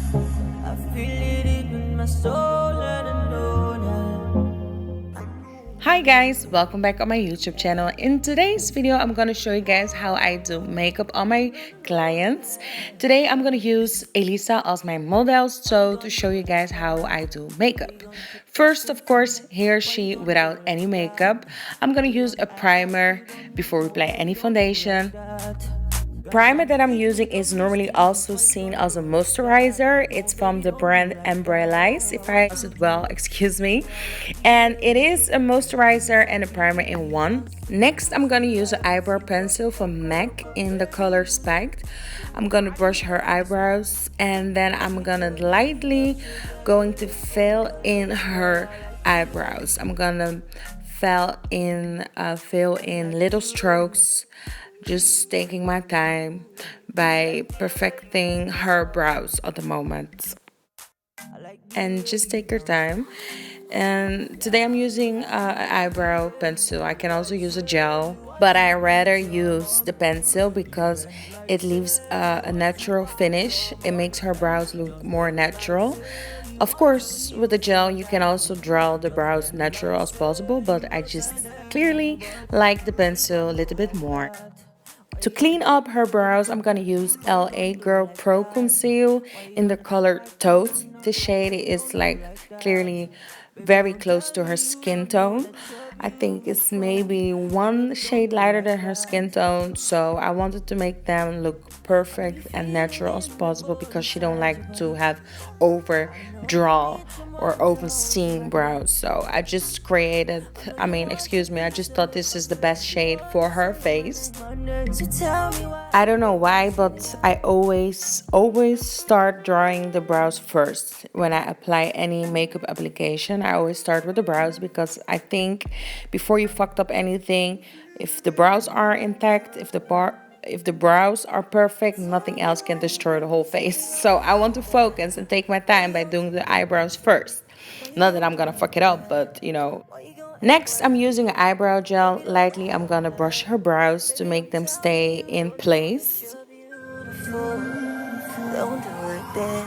I feel it deep in my soul and I know that. Hi guys, welcome back on my YouTube channel. In today's video, I'm going to show you guys how I do makeup on my clients. Today, I'm going to use Elisa as my model, so to show you guys how I do makeup. First, of course, here she without any makeup. I'm going to use a primer before we apply any foundation. Primer that I'm using is normally also seen as a moisturizer. It's from the brand Embryolize, if I use it well, excuse me. And it is a moisturizer and a primer in one. Next, I'm gonna use an eyebrow pencil from MAC in the color Spiked. I'm gonna brush her eyebrows and then I'm gonna lightly going to fill in her eyebrows. I'm gonna fill in little strokes, just taking my time by perfecting her brows at the moment. And just take your time. And today I'm using an eyebrow pencil. I can also use a gel, but I rather use the pencil because it leaves a natural finish. It makes her brows look more natural. Of course, with the gel, you can also draw the brows natural as possible, but I just clearly like the pencil a little bit more. To clean up her brows, I'm gonna use LA Girl Pro Conceal in the color Toast. This shade is like clearly very close to her skin tone. I think it's maybe one shade lighter than her skin tone, so I wanted to make them look perfect and natural as possible because she don't like to have overdraw or overseen brows. So I just I just thought this is the best shade for her face. So tell me why. I don't know why, but I always start drawing the brows first. When I apply any makeup application, I always start with the brows because I think before you fucked up anything, if the brows are intact, if the brows are perfect, nothing else can destroy the whole face. So I want to focus and take my time by doing the eyebrows first. Not that I'm gonna fuck it up, but you know. Next, I'm using an eyebrow gel. Lightly, I'm gonna brush her brows to make them stay in place. Don't do it then.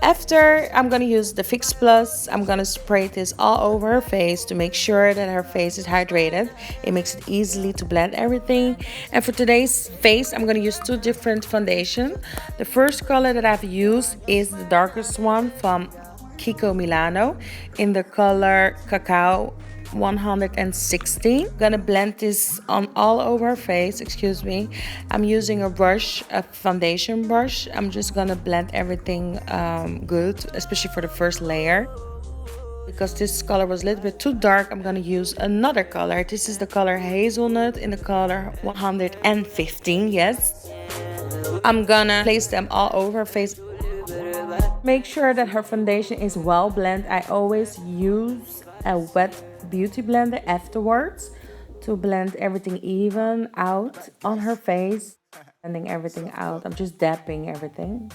After, I'm gonna use the Fix Plus. I'm gonna spray this all over her face to make sure that her face is hydrated. It makes it easily to blend everything. And for today's face, I'm gonna use two different foundation. The first color that I've used is the darkest one from Kiko Milano in the color Cacao 116. Gonna blend this on all over her face, excuse me. I'm using a brush, a foundation brush. I'm just gonna blend everything good, especially for the first layer. Because this color was a little bit too dark, I'm gonna use another color. This is the color Hazelnut in the color 115, yes. I'm gonna place them all over her face. Make sure that her foundation is well blended. I always use a wet beauty blender afterwards to blend everything even out on her face. Blending everything out. I'm just dapping everything.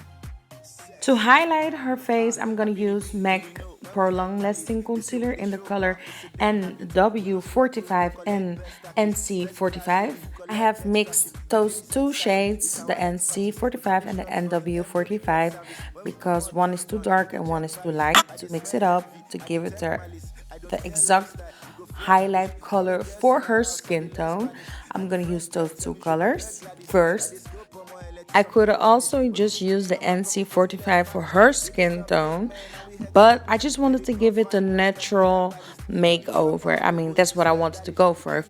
To highlight her face, I'm gonna use MAC Pro Long Lasting Concealer in the color NW45 and NC45. I have mixed those two shades, the NC45 and the NW45, because one is too dark and one is too light. To mix it up to give it the exact highlight color for her skin tone, I'm gonna use those two colors first. I could also just use the NC45 for her skin tone, but I just wanted to give it a natural makeover. I mean, that's what I wanted to go for.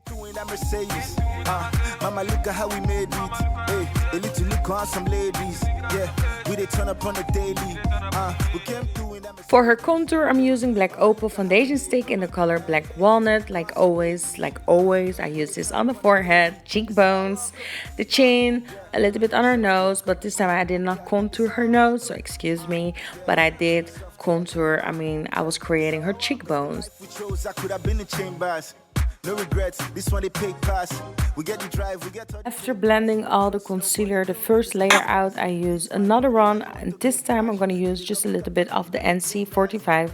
Mama, look at how we made it. Hey, a little look on some ladies. Yeah, we they turn up on the daily. We came through in that. For her contour, I'm using Black Opel foundation stick in the color Black Walnut. Like always, I use this on the forehead, cheekbones, the chin, a little bit on her nose. But this time I did not contour her nose, so excuse me. But I did contour, I was creating her cheekbones. We chose, I could have been in chambers. No regrets, this one they paid pass. We get the drive, we get. After blending all the concealer, the first layer out, I use another one. And this time I'm going to use just a little bit of the NC45.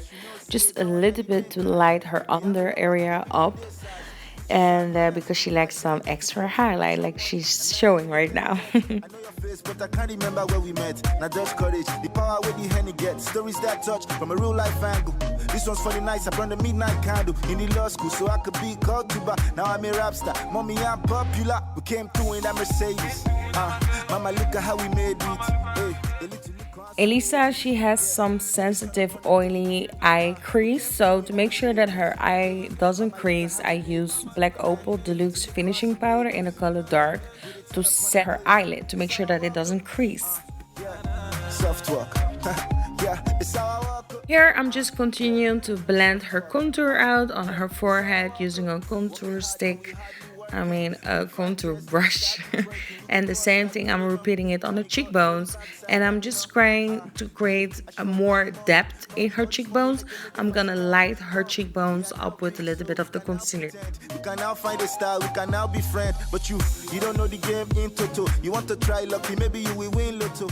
Just a little bit to light her under area up. And because she likes some extra highlight like she's showing right now. face, but I can't remember where we met. Now just courage, the power where the henny gets. Stories that touch from a real life angle. This one's funny nice, I burned the midnight candle in the law school so I could be called to bar. Now I'm a rap star, mommy I'm popular. We came through in that Mercedes. Mama look at how we made it. Hey, a little Elisa, she has some sensitive oily eye crease, so to make sure that her eye doesn't crease, I use Black Opal Deluxe Finishing Powder in the color dark to set her eyelid to make sure that it doesn't crease. soft walk. Yeah, it's how I walk. Here I'm just continuing to blend her contour out on her forehead using a contour stick. A contour brush. And the same thing, I'm repeating it on the cheekbones, and I'm just trying to create a more depth in her cheekbones. I'm gonna light her cheekbones up with a little bit of the concealer. We can now find a style, we can now be friends. But you don't know the game in toto. You want to try lucky, maybe you will win lotto.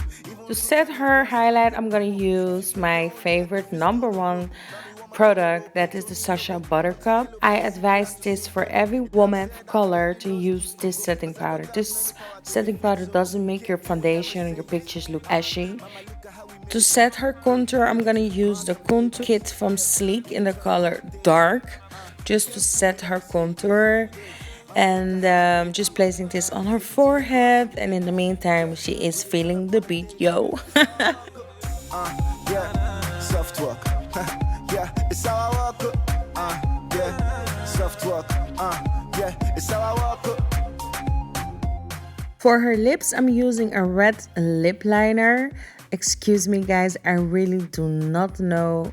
To set her highlight, I'm gonna use my favorite #1 product, that is the Sacha Buttercup. I advise this for every woman of color to use this setting powder. This setting powder doesn't make your foundation or your pictures look ashy. To set her contour, I'm gonna use the contour kit from Sleek in the color dark, just to set her contour. And just placing this on her forehead, and in the meantime she is feeling the beat, yo. Yeah, soft walk. Yeah, it's how I walk up. Yeah, soft walk. Yeah, it's how I walk up. For her lips, I'm using a red lip liner. Excuse me guys, I really do not know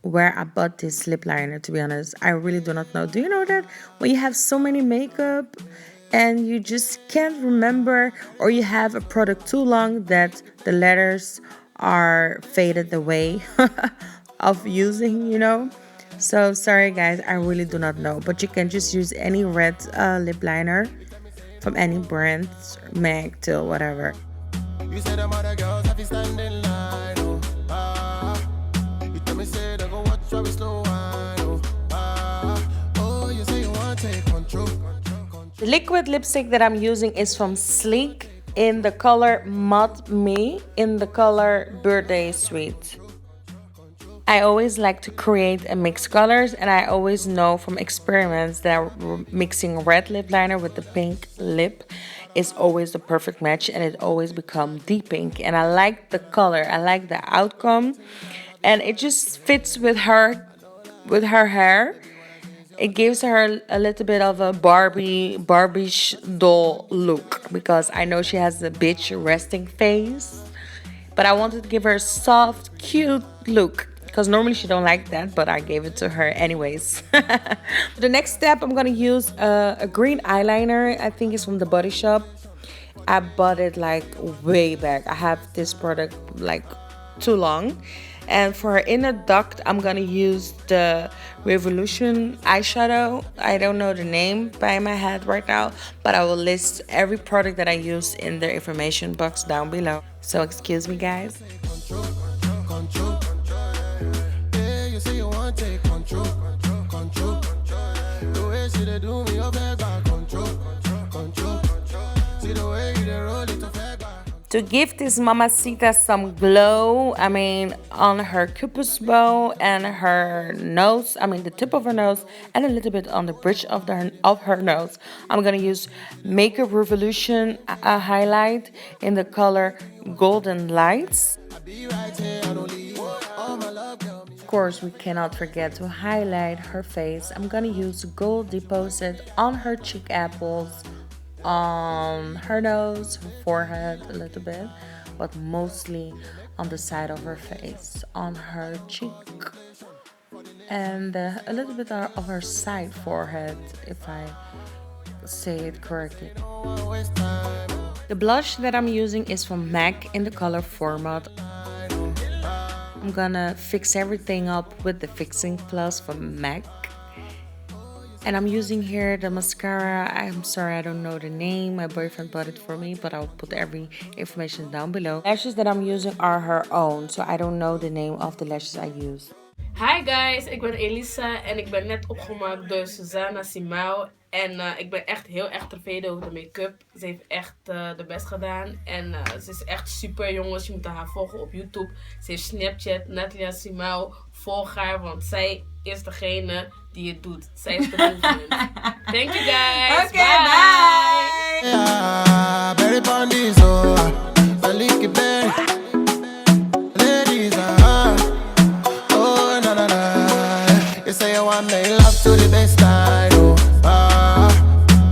where I bought this lip liner, to be honest. I really do not know. Do you know that when you have so many makeup and you just can't remember, or you have a product too long that the letters are faded away of using, you know? So sorry guys, I really do not know, but you can just use any red lip liner from any brand, MAC till whatever. You said them other girls have to stand in line. You tell me say they go watch how we slow wine. Oh, you say you want to take control. The liquid lipstick that I'm using is from Sleek in the color Mud Me, in the color Birthday Sweet. I always like to create and mix colors, and I always know from experiments that mixing red lip liner with the pink lip is always the perfect match, and it always becomes deep pink. And I like the color, I like the outcome, and it just fits with her hair. It gives her a little bit of a Barbie doll look, because I know she has the bitch resting face, but I wanted to give her a soft, cute look, because normally she don't like that, but I gave it to her anyways. The next step, I'm gonna use a green eyeliner. I think it's from the Bodyshop. I bought it like way back. I have this product like too long. And for her inner duct, I'm gonna use the Revolution eyeshadow. I don't know the name by my head right now, but I will list every product that I use in the information box down below. So excuse me guys. To give this mamacita some glow, on her cupid's bow and her nose, the tip of her nose, and a little bit on the bridge of her nose, I'm gonna use Makeup Revolution highlight in the color Golden Lights. Of course, we cannot forget to highlight her face. I'm gonna use gold deposit on her cheek apples, on her nose, her forehead a little bit, but mostly on the side of her face, on her cheek, and a little bit of her side forehead, if I say it correctly. The blush that I'm using is from MAC in the color Format. I'm gonna fix everything up with the Fixing Plus from MAC. And I'm using here the mascara. I'm sorry, I don't know the name. My boyfriend bought it for me, but I'll put every information down below. Lashes that I'm using are her own, so I don't know the name of the lashes I use. Hi guys, ik ben Elisa en ik ben net opgemaakt door SUZANA SIMAO. En ik ben echt heel erg tevreden over de make-up. Ze heeft echt de best gedaan. En ze is echt super, jongens. Je moet haar volgen op YouTube. Ze heeft Snapchat, Natalia SIMAO. Volg haar, want zij is degene die het doet. Zij is de movement. Thank you guys. Okay, bye. Yeah, berry bundies, oh, Maliki berry. Ladies, oh, na na na. You say you want me love to the best time.